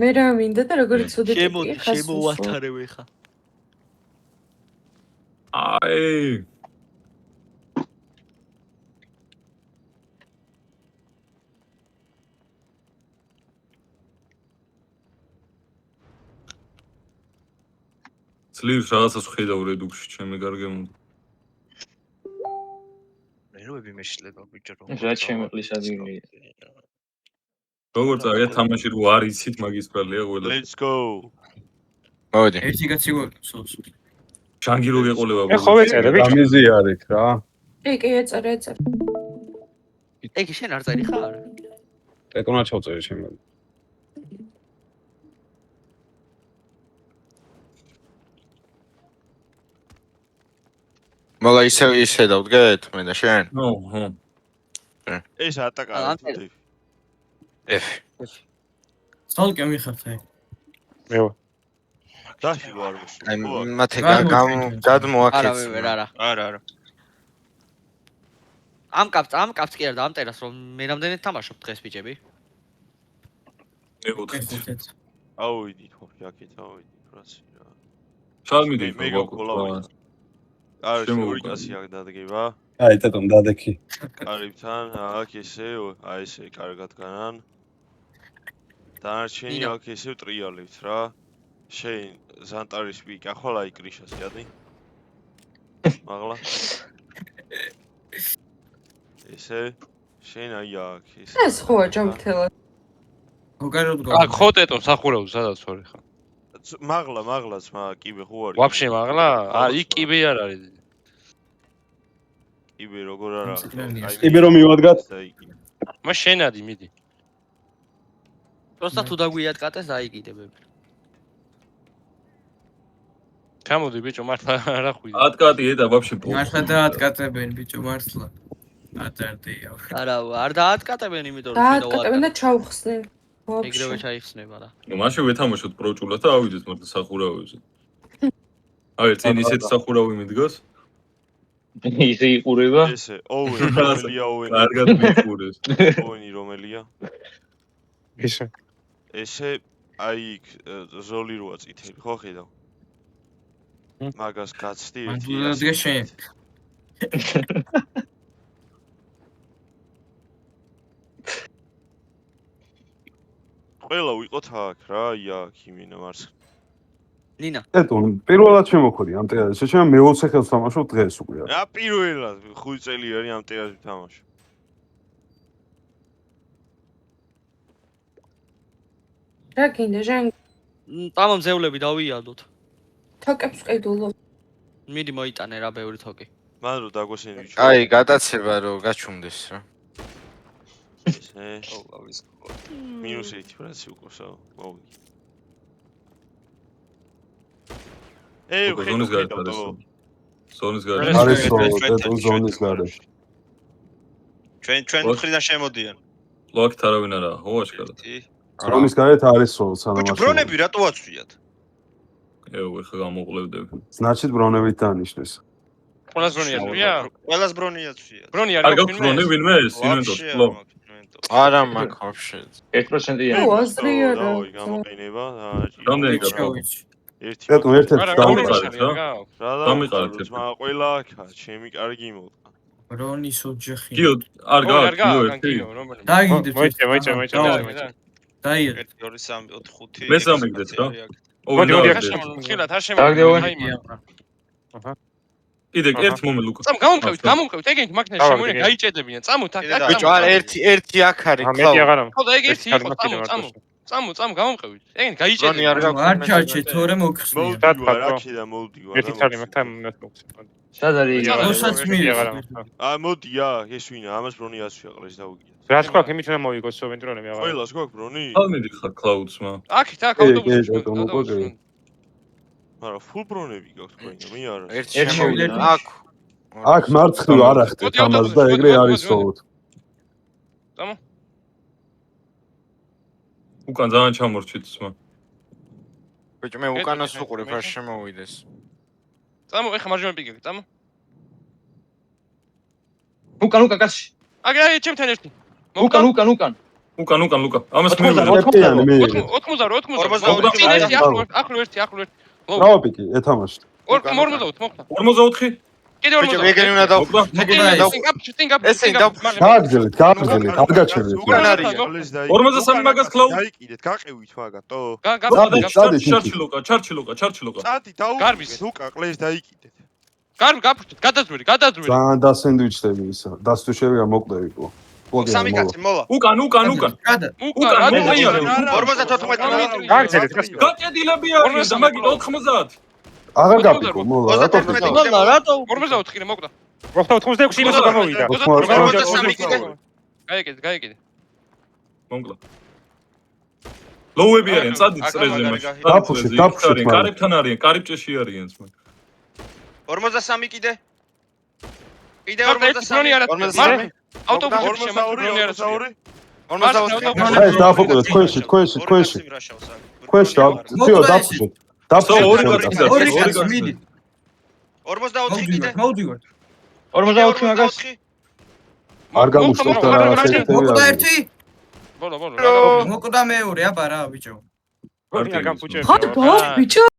მე რა მინდა და როგორც უდეთ შემოვათარებ ხა. აი ძლივს რაღაცას ხედავ რედუქში ჩემი გარგემო. მეროები მეშლება ბიჭო რომ. რა შემოყლის ადგილი. როგორც აი თამაში რო არ იცით მაგისტრალია ყველა. Let's go. მოდი. ერთი კაცი გვაქვს. ჩანგი რო გეყოლება. მე ხო ვეწერე ბიჭო. გამიზი არის რა. კი, ეწერე. ეგ შენ არ წერი ხარ? ეკონა ჩავწერე შემდგომ. მოგა ისე დავდგეთ მე და შენ. ხო. ეს ატაკა. F. სოლკე მიხართ აი. მეო. დაში ვარ მოს. აი მათე გადმოაქეც. არა. ამ კაპს კი არა და ამ ტერას რომ მე რამდენად თამაშობ დღეს ბიჭები? მე 4. ავიდით ხო, აქეთ ავიდით პროცესი რა. ჩალმიდი მე გაკოლავ. არა, ორი კაცი აქ დადგება. აი ტეტონ დადექი. კარიბთან, აქ ესე, აი ესე კარგად განან. დანარჩენი აქ ესე ტრიალებთ რა. შენ ზანტარის პიკა ხვალ აი კრიშას იადი. მაღლა. ესე შენ აი აქ ესე. ეს ხოა ჯამთელა. გოგაროდ გო. აქ ხო ტეტონ სახურავ სადაც ვარ ხა. მაღლაც კიბე ხო არის? ვაფშე მაღლა? აი კიბე არ არის. კიბე როგორ არა? კიბე რომ მივადგათ? მე შენადი მიდი. просто თუ დაგვიატკატეს დაიგიდებები. ჩამოდი ბიჭო მართლა რა ხვიდე. ატკატიე და ვაფშე პო. მართლა დაატკატებენ ბიჭო მართლა. ატარდია. არა, არ დაატკატებენ იმიტომ რომ დაატკატებენ და ჩავხსნენ. ეგრევე ჩაიხსნება რა. ნუ მაშინ ვეთამაშოთ პროჭულად და ავიდეთ მართლა სახურავებზე. აი წინ ისეთ სახურავი მიდგას. ისე იყურება. ესე, რომელია ოუენი? კარგად მიყურეს. ოუენი რომელია? ისე. ესე აი ზოლი როა წითელი ხო ხედავ? მაგას გაცდი ერთი. დგე შენ. ყველა ვიყოთ აქ რა, აქ იმინა მარცხ. ნინა. ტეტონ პირველად შემოხვდი ამ ტერასში. შენ მე-20 ხელს თამაშობ დღეს უკვე. რა პირველად 5 წელი არის ამ ტერასში თამაში. რა გინდა ჟან? ტამამზევლები დავიადოთ. თოკებს ყიდულობ. მიდი მოიტანე რა ბევრი თოკი. მან რო დაგვესინი ბიჭო. აი გადაცება რომ გაჩუმდეს რა. ესე, ოლავის. -1 ფრანცი უკოსაო. მოვიდი. ზონის გარეთ არის. ზონის გარეთ. არის ტეტონ ზონის გარეთ. ჩვენ მხრიდან შემოდიან. ლოქით არავინ არა, ხო აშკარად. ზონის გარეთ არის სანამ ბიჭო ბრონები რატო აწვიათ? ეო, ეხლა გამოყლებდები. значит ბრონებით დანიშნეს. ყველას ბრონი აწვია? ყველას ბრონი აწვია. ბრონი არ არ გაქვს ბრონი ვინმე ეს ინვენტორს ფლო. არა მაქვს ვაფშე. 1%-ია. ო, აზრი არა. გამოყენება და რამდენი გაქვს? ტეტონ ერთ-ერთი გამიყარეთ რა. რა გამიყარეთ და მაგ ყველა აქა, ჩემი კარგი მოტყა. ბრონის ოჯახი. კიო, არ გაქვს კიო ერთი. დაიგიდეთ. მოიწე. დაიღეთ. 2 3 4 5 მესამე გდეთ რა. მოდი არ შემოხილათ არ აჰა. კიდე ერთ მომენტ ლუკა. გამომყევით, ეგენი მაგნეს შემოინა გაიჭედებიან. წამოთ აქ. ბიჭო არ ერთი აქ არის ხო. მე აღარა. ხო და ეგ ერთი იყო, წამო გამომყევით. ეგენი გაიჭედებიან. არ ჩარჩე, თორე მოხსნია. აქედან მოვდივარ. ერთი თალი მაგთან მეთქს. სად არის? ოსაც მიიღარა. მოდია, ეს ვინა, ამას ბრონი აცვია ყლეს დავუგია. რა თქვა, იმით უნდა მოიგოს სოვენტრონები აღარ. ყველას გვაქვს ბრონი? ხალმედი ხარ კლაუდსმა. აქეთ ავტობუსში. არა, ფულ ბრონები გაქვს თქვენი, მე არა. ერთი შემოვიდა. აქ მარცხნივ არ ახდეთ ამას და ეგრე არის სოლოდ. წამო. უკან ძალიან ჩამორჩით სმა. ბიჭო მე უკანას უყურებ რა შემოვიდეს. წამო, ეხა მარჯვენა პიკები, წამო. უკან კაცი. აგე ჩემთან ერთი. უკან. უკან ლუკა. ამას მე ეპიანი მე. 80 48. წინ ერთი ახლო ერთი ბრავო პიკი, ეთამაშეთ. 44 მოხდა 44. კიდე ბიჭო 44 ვეგენი უნდა დაუ. გააგრძელეთ, გარგაჩერეთ. უკან არის. 43 მაგას ქლაუ. დაიკიდეთ, გაყევით მაგათო. ჩარჩი ლუკა. წადი გარბის. დაუყიდეთ, უკან ყლეს დაიკიდეთ. გარბი გაფრთხილეთ, გადაძვირი. ძალიან დასენდვიჩდები ისა. დასტუ შევია მოკლევიკო. სამი კაცი მოვა. უკან. გადა. უკან მოიარე. 54. გააგრძელეთ, გაკედილები არის და მაგით 90. აღარ გაფიქო, მოლა, რატო? 44 მოკდა 86 იმასო გამოვიდა. 53 კიდე. გაიგე მომკლა. ლოუები არიან, წადით წრეზე მაშინ. დაფუში, მაგრამ. კარიბთან არიან, კარიბჭეში არიან ძმა. 53 კიდე. კიდე დრონი 43. არა 43. ავტობუსი შემოგვიდგინე არა 53. აი, დააფუყოთ, თქვენში. თქვენში და ციო დაფუში. ორი დაფუში. კაცი და ორი ორი კაცი კაცი. მიდი. 44 კიდე. მოვდივართ. 44 მაგას. არ გამუშტოთ და რა ასეთები მოკვდა არის. ერთი, ბოლო მოკვდა მეორე, აბა რა ბიჭო. არ ხარ ბავშვი ბიჭო